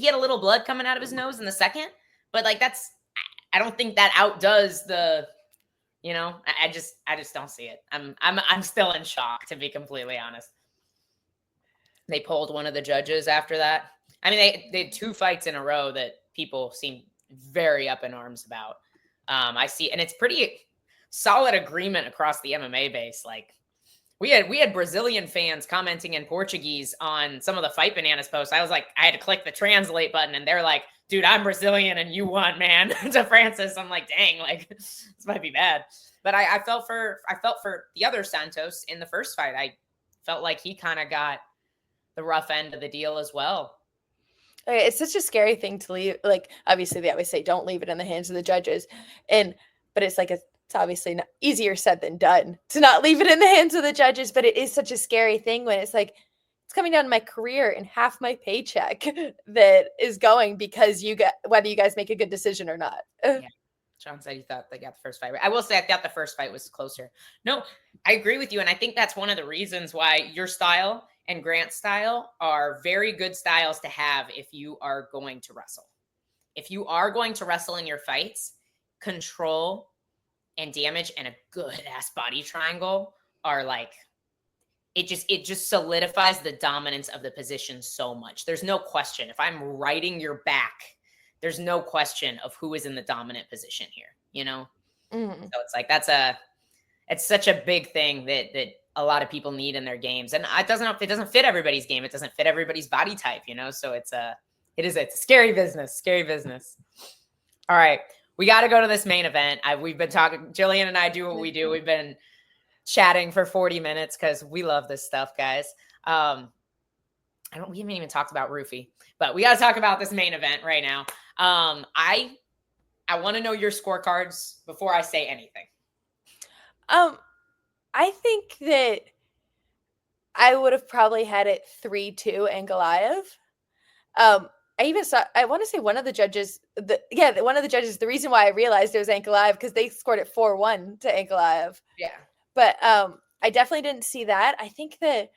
had a little blood coming out of his nose in the second, but like, I don't think that outdoes the, I just don't see it. I'm still in shock, to be completely honest. They pulled one of the judges after that. I mean, they had 2 fights in a row that people seem very up in arms about. I see, and it's pretty solid agreement across the MMA base. Like, we had Brazilian fans commenting in Portuguese on some of the Fight Bananas posts. I was like, I had to click the translate button, and they're like, dude, I'm Brazilian and you won, man, to Francis. I'm like, dang, like, this might be bad. But I felt for the other Santos in the first fight. I felt like he kind of got the rough end of the deal as well. Okay, it's such a scary thing to leave. Like, obviously, they always say don't leave it in the hands of the judges, but it's like it's obviously not easier said than done to not leave it in the hands of the judges. But it is such a scary thing when it's like it's coming down to my career and half my paycheck that is going because whether you guys make a good decision or not. Yeah. John said he thought they got the first fight right. I will say I thought the first fight was closer. No, I agree with you. And I think that's one of the reasons why your style and Grant's style are very good styles to have if you are going to wrestle. If you are going to wrestle in your fights, control and damage and a good ass body triangle are like, it just solidifies the dominance of the position so much. There's no question. If I'm riding your back, there's no question of who is in the dominant position here, you know? So it's like, it's such a big thing that a lot of people need in their games. And it doesn't fit everybody's game. It doesn't fit everybody's body type, you know? So it's a scary business. All right. We got to go to this main event. We've been talking, Gillian and I do what we do. We've been chatting for 40 minutes because we love this stuff, guys. We haven't even talked about Roofie, but we got to talk about this main event right now. I want to know your scorecards before I say anything. I think that I would have probably had it 3-2 Ankalaev. I want to say one of the judges, the reason why I realized it was Ankalaev because they scored it 4-1 to Ankalaev. Yeah. But I definitely didn't see that. I think that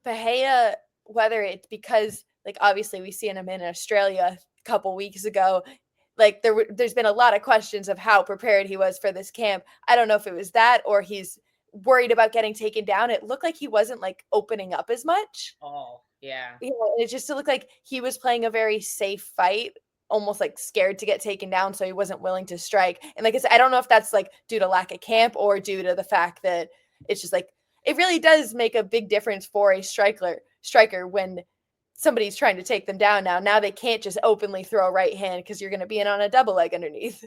Bahia, whether it's because, like, obviously we seen him in Australia a couple weeks ago, like there's been a lot of questions of how prepared he was for this camp. I don't know if it was that or he's worried about getting taken down. It looked like he wasn't like opening up as much. Oh, yeah. It just looked like he was playing a very safe fight, almost like scared to get taken down, so he wasn't willing to strike. And like I said, I don't know if that's like due to lack of camp or due to the fact that it's just like it really does make a big difference for a striker when somebody's trying to take them down. Now they can't just openly throw a right hand because you're going to be in on a double leg underneath.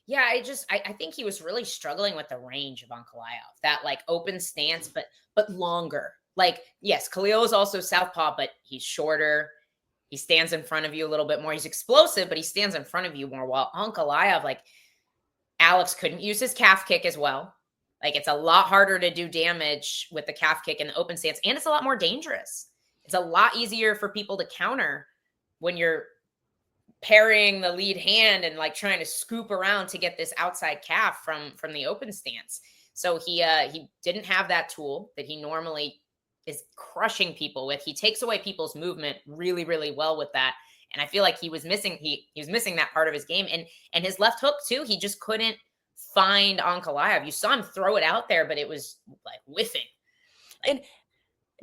Yeah, I think he was really struggling with the range of Ankalaev, that like open stance, but longer. Like, yes, Khalil is also southpaw, but he's shorter. He stands in front of you a little bit more. He's explosive, but he stands in front of you more. While Ankalaev, like, Alex couldn't use his calf kick as well. Like, it's a lot harder to do damage with the calf kick in the open stance, and it's a lot more dangerous. It's a lot easier for people to counter when you're parrying the lead hand and like trying to scoop around to get this outside calf from the open stance. So he didn't have that tool that he normally is crushing people with. He takes away people's movement really, really well with that. And I feel like he was missing that part of his game. And his left hook too, he just couldn't find Ankalaev. You saw him throw it out there, but it was like whiffing. And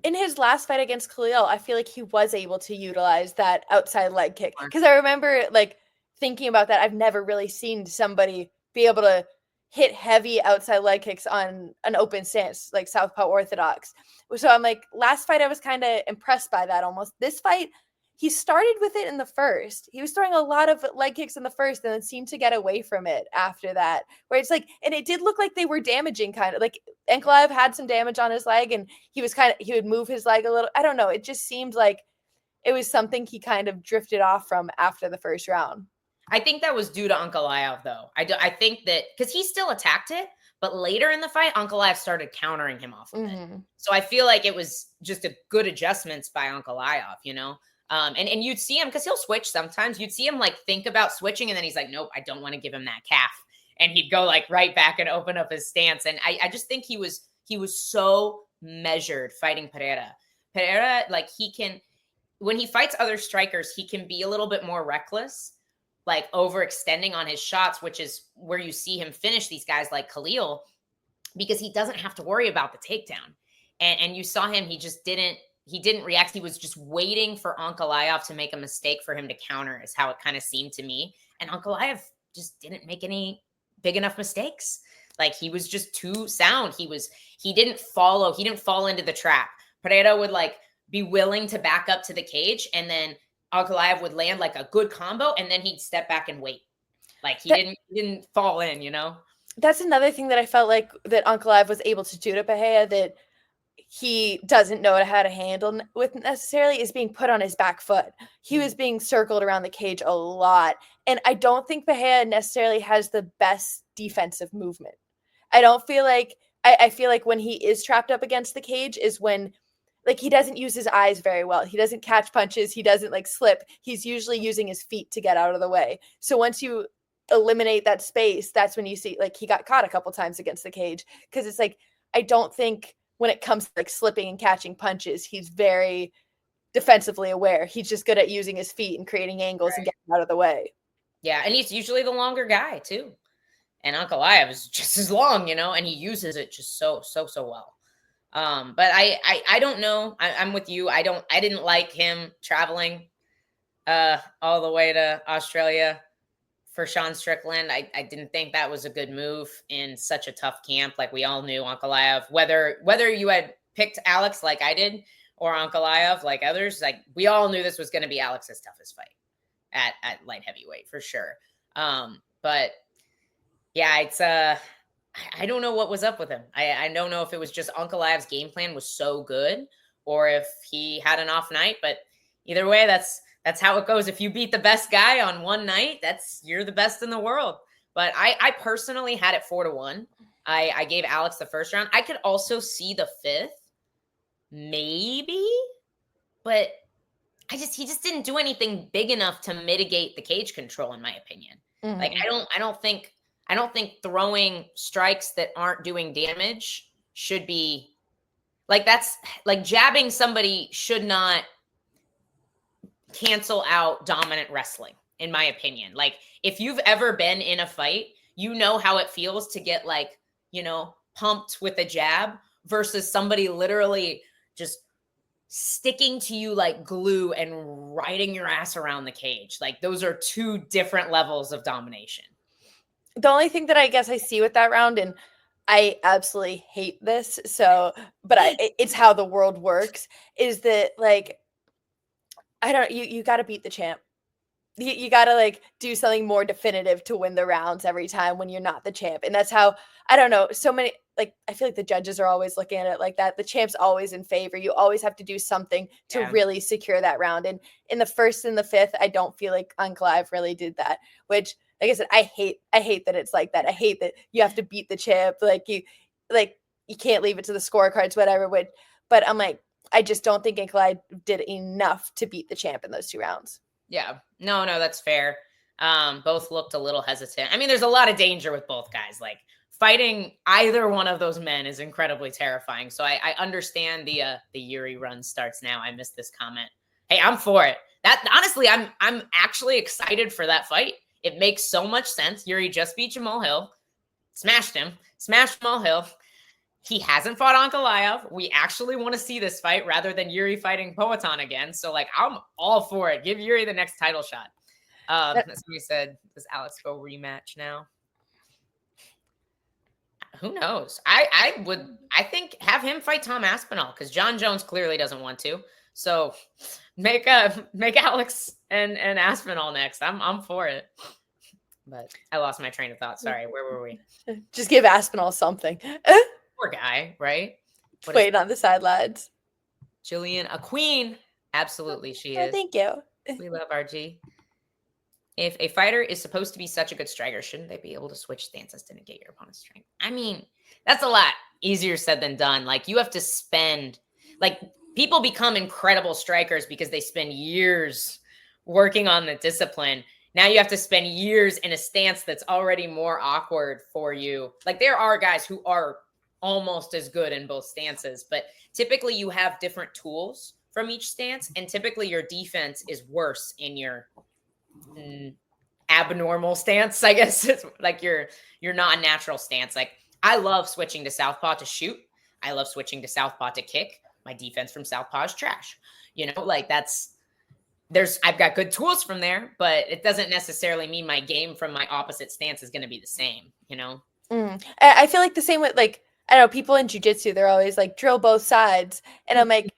in his last fight against Khalil, I feel like he was able to utilize that outside leg kick. Because I remember like thinking about that. I've never really seen somebody be able to hit heavy outside leg kicks on an open stance, like Southpaw Orthodox. So I'm like, last fight, I was kind of impressed by that almost. This fight, he started with it in the first. He was throwing a lot of leg kicks in the first and then seemed to get away from it after that. Where it's like, and it did look like they were damaging kind of. Like Ankalaev had some damage on his leg and he would move his leg a little. I don't know. It just seemed like it was something he kind of drifted off from after the first round. I think that was due to Ankalaev, though. I think that because he still attacked it, but later in the fight, Ankalaev started countering him off of it. So I feel like it was just a good adjustments by Ankalaev, you know? And you'd see him because he'll switch sometimes. You'd see him like think about switching, and then he's like, nope, I don't want to give him that calf. And he'd go like right back and open up his stance. And I just think he was so measured fighting Pereira. Pereira, like when he fights other strikers, he can be a little bit more reckless, like overextending on his shots, which is where you see him finish these guys like Khalil, because he doesn't have to worry about the takedown. And you saw him, he didn't react. He was just waiting for Ankalaev to make a mistake for him to counter, is how it kind of seemed to me. And Ankalaev just didn't make any big enough mistakes. Like he was just too sound. He didn't fall into the trap. Pereira would like be willing to back up to the cage, and then Ankalaev would land like a good combo, and then he'd step back and wait. Like he didn't fall in, you know? That's another thing that I felt like that Ankalaev was able to do to Bahia, that he doesn't know how to handle with necessarily is being put on his back foot. He was being circled around the cage a lot. And I don't think Bahia necessarily has the best defensive movement. I don't feel like, I feel like when he is trapped up against the cage is when, like, he doesn't use his eyes very well. He doesn't catch punches. He doesn't like slip. He's usually using his feet to get out of the way. So once you eliminate that space, that's when you see, like, he got caught a couple times against the cage. Cause it's like, I don't think when it comes to like slipping and catching punches, he's very defensively aware. He's just good at using his feet and creating angles and getting out of the way. Yeah. And he's usually the longer guy too. And Ankalaev is just as long, and he uses it just so well. But I don't know. I'm with you. I didn't like him traveling all the way to Australia for Sean Strickland. I didn't think that was a good move in such a tough camp. Like, we all knew Ankalaev, whether you had picked Alex like I did or Ankalaev like others, like, we all knew this was going to be Alex's toughest fight at light heavyweight for sure. But yeah, it's I don't know what was up with him. I don't know if it was just Ankalaev's game plan was so good or if he had an off night, but either way, that's how it goes. If you beat the best guy on one night, you're the best in the world. But I personally had it 4-1. I gave Alex the first round. I could also see the fifth, maybe, but he just didn't do anything big enough to mitigate the cage control, in my opinion. Mm-hmm. Like, I don't think throwing strikes that aren't doing damage should be like, that's like jabbing somebody should not cancel out dominant wrestling, in my opinion. Like, if you've ever been in a fight, you know how it feels to get like, pumped with a jab versus somebody literally just sticking to you like glue and riding your ass around the cage. Like, those are two different levels of domination. The only thing that I guess I see with that round, and I absolutely hate this, but it's how the world works, is that, like, you got to beat the champ. You got to like do something more definitive to win the rounds every time when you're not the champ. And that's how, I don't know, so many, like, I feel like the judges are always looking at it like that. The champ's always in favor. You always have to do something to really secure that round. And in the first and the fifth, I don't feel like Ankalaev really did that, which, like I said, I hate that it's like that. I hate that you have to beat the champ. You can't leave it to the scorecards, whatever. But I'm like, I just don't think Ankalaev did enough to beat the champ in those 2 rounds. Yeah, no, that's fair. Both looked a little hesitant. I mean, there's a lot of danger with both guys. Like, fighting either one of those men is incredibly terrifying. So I understand the Yuri run starts now. I missed this comment. Hey, I'm for it. That honestly, I'm actually excited for that fight. It makes so much sense. Yuri just beat Jamal Hill, smashed Jamal Hill. He hasn't fought Ankalaev. We actually want to see this fight rather than Yuri fighting Poatan again. So, like, I'm all for it. Give Yuri the next title shot. Somebody said, does Alex go rematch now? Who knows? I think have him fight Tom Aspinall because John Jones clearly doesn't want to. So make Alex and Aspinall next. I'm for it. But I lost my train of thought. Sorry. Where were we? Just give Aspinall something. Poor guy, right? Waiting on the sidelines. Gillian, a queen. Absolutely, she is. Thank you. We love RG. If a fighter is supposed to be such a good striker, shouldn't they be able to switch stances to negate your opponent's strength? I mean, that's a lot easier said than done. Like, you have to spend, like, people become incredible strikers because they spend years working on the discipline. Now you have to spend years in a stance that's already more awkward for you. Like, there are guys who are almost as good in both stances, but typically you have different tools from each stance, and typically your defense is worse in your abnormal stance, I guess. It's like your non-natural stance. Like, I love switching to southpaw to shoot. I love switching to southpaw to kick. My defense from southpaw is trash. Like, I've got good tools from there, but it doesn't necessarily mean my game from my opposite stance is going to be the same, I feel like the same with, like, I don't know, people in jiu-jitsu, they're always like, drill both sides. And I'm like,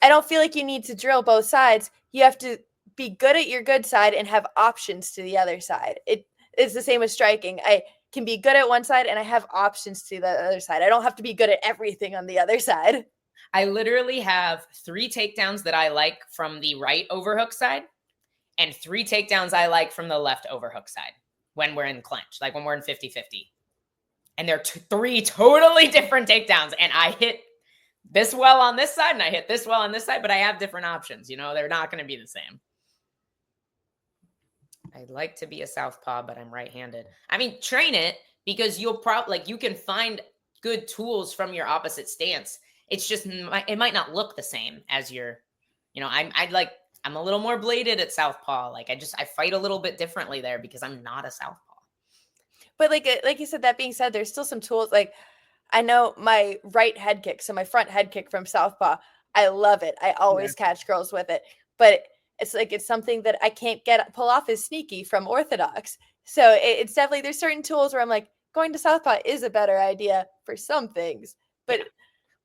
I don't feel like you need to drill both sides. You have to be good at your good side and have options to the other side. It's the same with striking. I can be good at one side and I have options to the other side. I don't have to be good at everything on the other side. I literally have 3 takedowns that I like from the right overhook side and 3 takedowns I like from the left overhook side when we're in clinch, like when we're in 50-50. And they're 3 totally different takedowns. And I hit this well on this side and I hit this well on this side, but I have different options. You know, they're not going to be the same. I'd like to be a southpaw, but I'm right-handed. I mean, train it because you'll probably, like, you can find good tools from your opposite stance. It's just, it might not look the same as your, you know, I'm a little more bladed at southpaw. Like, I fight a little bit differently there because I'm not a southpaw. But like you said, that being said, there's still some tools. Like, I know my right head kick, so my front head kick from southpaw, I love it. I always catch girls with it. But it's like, it's something that I can't pull off as sneaky from orthodox. So it's definitely, there's certain tools where I'm like, going to southpaw is a better idea for some things. But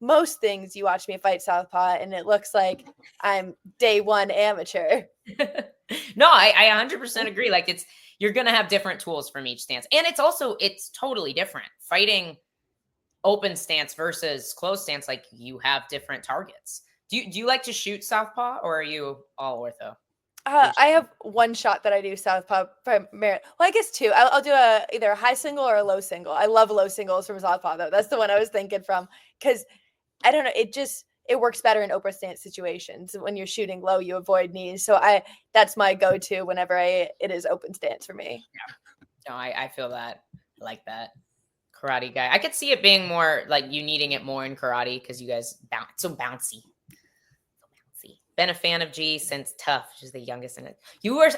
most things, you watch me fight southpaw and it looks like I'm day one amateur. No, I 100% agree. Like, you're going to have different tools from each stance. And it's totally different. Fighting open stance versus closed stance, like, you have different targets. Do you like to shoot southpaw, or are you all ortho? I have one shot that I do southpaw primarily. Well, I guess 2. I'll do either a high single or a low single. I love low singles from southpaw, though. That's the one I was thinking from, because I don't know, it works better in open stance situations. When you're shooting low, you avoid knees. So that's my go-to whenever it is open stance for me. Yeah. No, I feel that. I like that. Karate guy. I could see it being more like you needing it more in karate because you guys so bouncy. Been a fan of G since Tough. She's the youngest in it.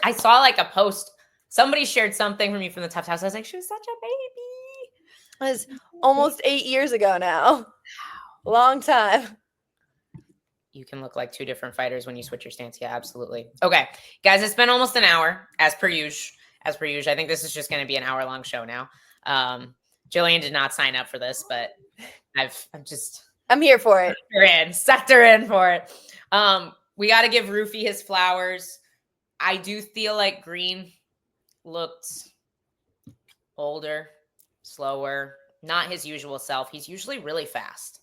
I saw like a post. Somebody shared something from you from the Tough House. I was like, she was such a baby. It was almost 8 years ago now. Long time. You can look like 2 different fighters when you switch your stance. Yeah, absolutely. Okay, guys, it's been almost an hour as per usual. I think this is just going to be an hour-long show now. Gillian did not sign up for this, but I'm here for it. Sucked her in for it. We got to give Roofy his flowers. I do feel like Green looked older, slower, not his usual self. He's usually really fast,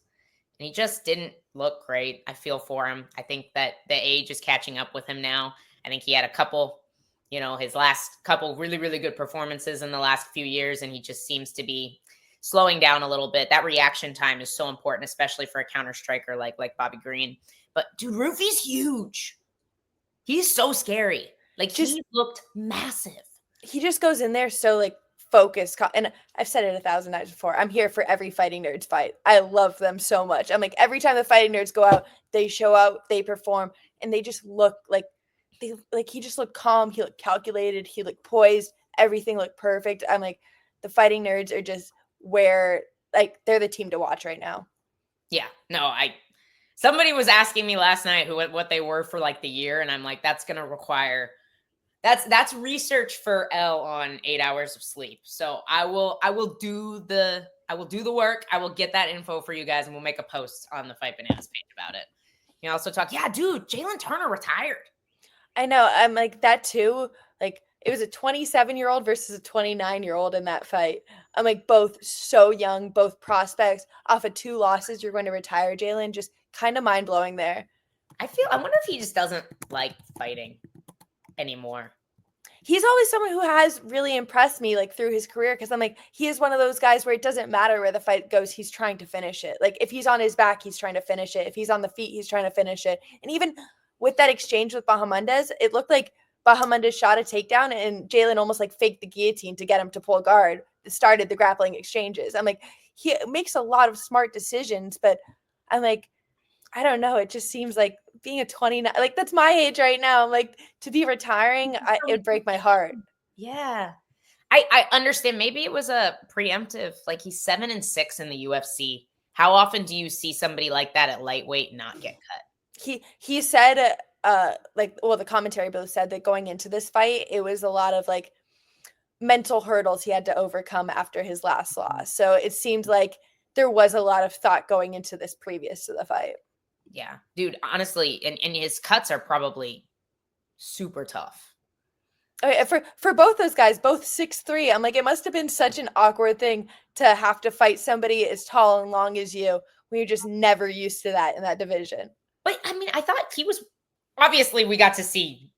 and he just didn't look great. I feel for him. I think that the age is catching up with him now. I think he had a couple, his last couple really, really good performances in the last few years, and he just seems to be slowing down a little bit. That reaction time is so important, especially for a counter striker like Bobby Green. But dude, Roofy's huge. He's so scary. Like, he looked massive. He just goes in there so like focused. And I've said it 1,000 times before. I'm here for every Fighting Nerds fight. I love them so much. I'm like, every time the Fighting Nerds go out, they show out, they perform, and they just look like he just looked calm. He looked calculated. He looked poised. Everything looked perfect. I'm like, the Fighting Nerds are just where, like, they're the team to watch right now. Yeah, no, somebody was asking me last night what they were for like the year. And I'm like, that's going to require, that's research for Elle on 8 hours of sleep. So I will do the work. I will get that info for you guys and we'll make a post on the Fight Bananas page about it. You also talk, yeah, dude, Jalen Turner retired. I know. I'm like that too. Like, it was a 27-year-old versus a 29-year-old in that fight. I'm like, both so young, both prospects. Off of 2 losses, you're going to retire, Jalen. Just kind of mind-blowing there. I wonder if he just doesn't like fighting anymore. He's always someone who has really impressed me, like, through his career, because I'm like, he is one of those guys where it doesn't matter where the fight goes, he's trying to finish it. Like, if he's on his back, he's trying to finish it. If he's on the feet, he's trying to finish it. And even with that exchange with Bahamondes, it looked like Bahamondes shot a takedown and Jalen almost like faked the guillotine to get him to pull guard. It started the grappling exchanges. I'm like, he makes a lot of smart decisions, but I'm like, I don't know. It just seems like being a 29, like, that's my age right now. I'm like, to be retiring, it would break my heart. Yeah. I understand. Maybe it was a preemptive, like, he's 7-6 in the UFC. How often do you see somebody like that at lightweight not get cut? He said, the commentary both said that going into this fight, it was a lot of like mental hurdles he had to overcome after his last loss. So it seemed like there was a lot of thought going into this previous to the fight. Yeah, dude, honestly, and his cuts are probably super tough. Okay, for both those guys, both 6'3", I'm like, it must have been such an awkward thing to have to fight somebody as tall and long as you when you're just never used to that in that division. But I mean, I thought he was, obviously we got to see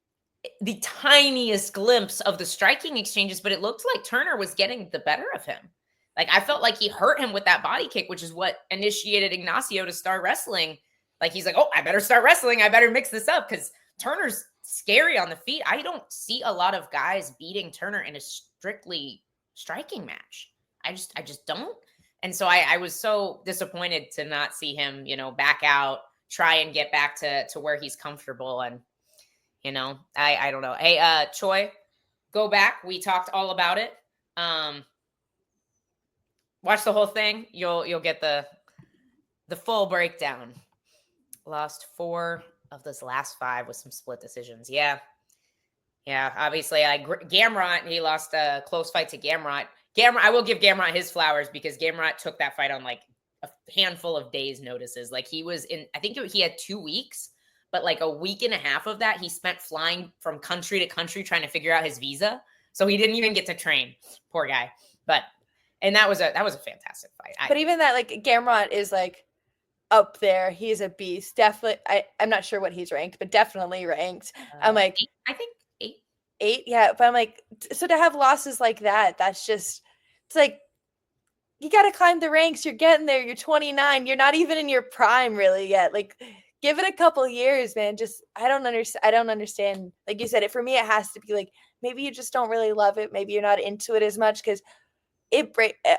the tiniest glimpse of the striking exchanges, but it looked like Turner was getting the better of him. Like, I felt like he hurt him with that body kick, which is what initiated Ignacio to start wrestling. Like, he's like, oh, I better start wrestling. I better mix this up because Turner's scary on the feet. I don't see a lot of guys beating Turner in a strictly striking match. I just don't. And so I was so disappointed to not see him, back out, try and get back to where he's comfortable. And, I don't know. Hey, Choi, go back. We talked all about it. Watch the whole thing. You'll get the full breakdown. Lost 4 of those last 5 with some split decisions. Yeah. Obviously, Gamrot, he lost a close fight to Gamrot. I will give Gamrot his flowers because Gamrot took that fight on like a handful of days notices. Like, he was in, I think he had 2 weeks, but like a week and a half of that he spent flying from country to country trying to figure out his visa. So he didn't even get to train. Poor guy. And that was a fantastic fight. But even that, like, Gamrot is like up there. He's a beast. Definitely. I'm not sure what he's ranked, but definitely ranked. I'm like, 8, I think 8. Yeah. But I'm like, so to have losses like that, that's just, it's like, you got to climb the ranks. You're getting there. You're 29. You're not even in your prime really yet. Like, give it a couple years, man. Just, I don't understand. Like you said, for me, it has to be like, maybe you just don't really love it. Maybe you're not into it as much because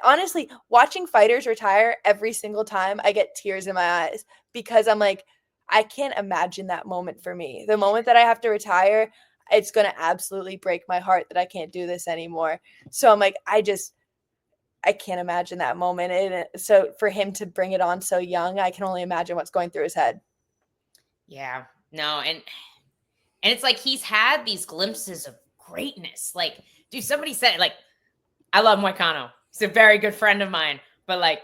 honestly, watching fighters retire every single time, I get tears in my eyes because I'm like, I can't imagine that moment for me. The moment that I have to retire, it's going to absolutely break my heart that I can't do this anymore. So I'm like, I can't imagine that moment. And so for him to bring it on so young, I can only imagine what's going through his head. Yeah, no. And it's like, he's had these glimpses of greatness. Like, dude, somebody said, like, I love Moicano. He's a very good friend of mine. But like,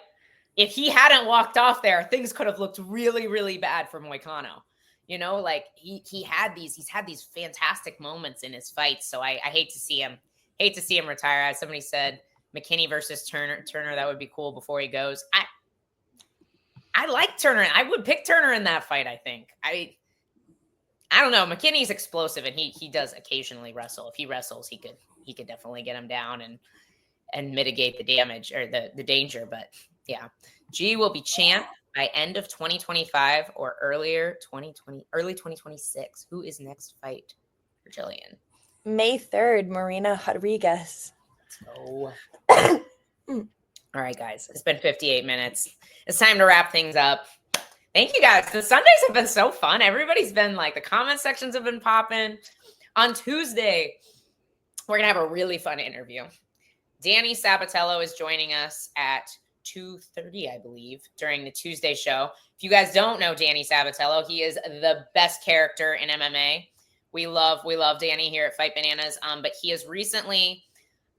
if he hadn't walked off there, things could have looked really, really bad for Moicano. Like he's had these fantastic moments in his fights. So I hate to see him retire. As somebody said, McKinney versus Turner, that would be cool before he goes. I like Turner. I would pick Turner in that fight, I think. I don't know. McKinney's explosive and he does occasionally wrestle. If he wrestles, he could definitely get him down and mitigate the damage or the danger. But yeah, G will be champ by end of 2025 or early 2026. Who is next fight for Gillian? May 3rd, Marina Rodriguez. Let's go. All right, guys, it's been 58 minutes. It's time to wrap things up. Thank you guys. The Sundays have been so fun. Everybody's been like, the comment sections have been popping. On Tuesday, we're going to have a really fun interview. Danny Sabatello is joining us at 2:30, I believe, during the Tuesday show. If you guys don't know Danny Sabatello, he is the best character in MMA. We love Danny here at Fight Bananas. But he has recently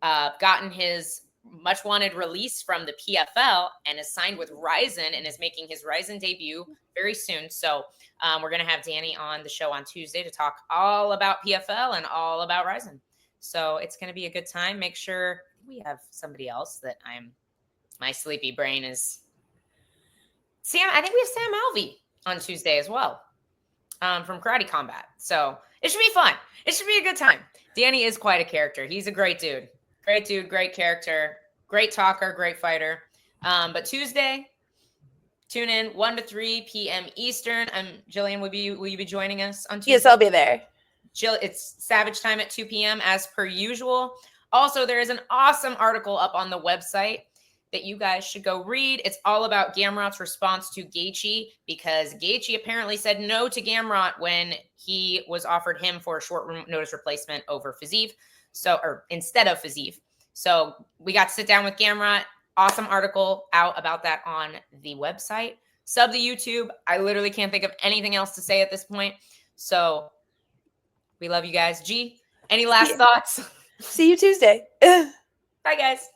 gotten his much wanted release from the PFL and is signed with Ryzen and is making his Ryzen debut very soon. So we're going to have Danny on the show on Tuesday to talk all about PFL and all about Ryzen. So it's going to be a good time. Make sure we have somebody else that my sleepy brain is Sam. I think we have Sam Alvey on Tuesday as well from Karate Combat. So it should be fun. It should be a good time. Danny is quite a character. He's a great dude. Great character, great talker, great fighter. But Tuesday, tune in 1 to 3 p.m. Eastern. Gillian, will you be joining us on Tuesday? Yes, I'll be there. It's Savage time at 2 p.m. as per usual. Also, there is an awesome article up on the website that you guys should go read. It's all about Gamrot's response to Gaethje because Gaethje apparently said no to Gamrot when he was offered him for a short notice replacement over Fiziev. Or instead of Fiziev. So we got to sit down with Gamrot. Awesome article out about that on the website. Sub to YouTube. I literally can't think of anything else to say at this point. So we love you guys. G, any last thoughts? See you Tuesday. Bye, guys.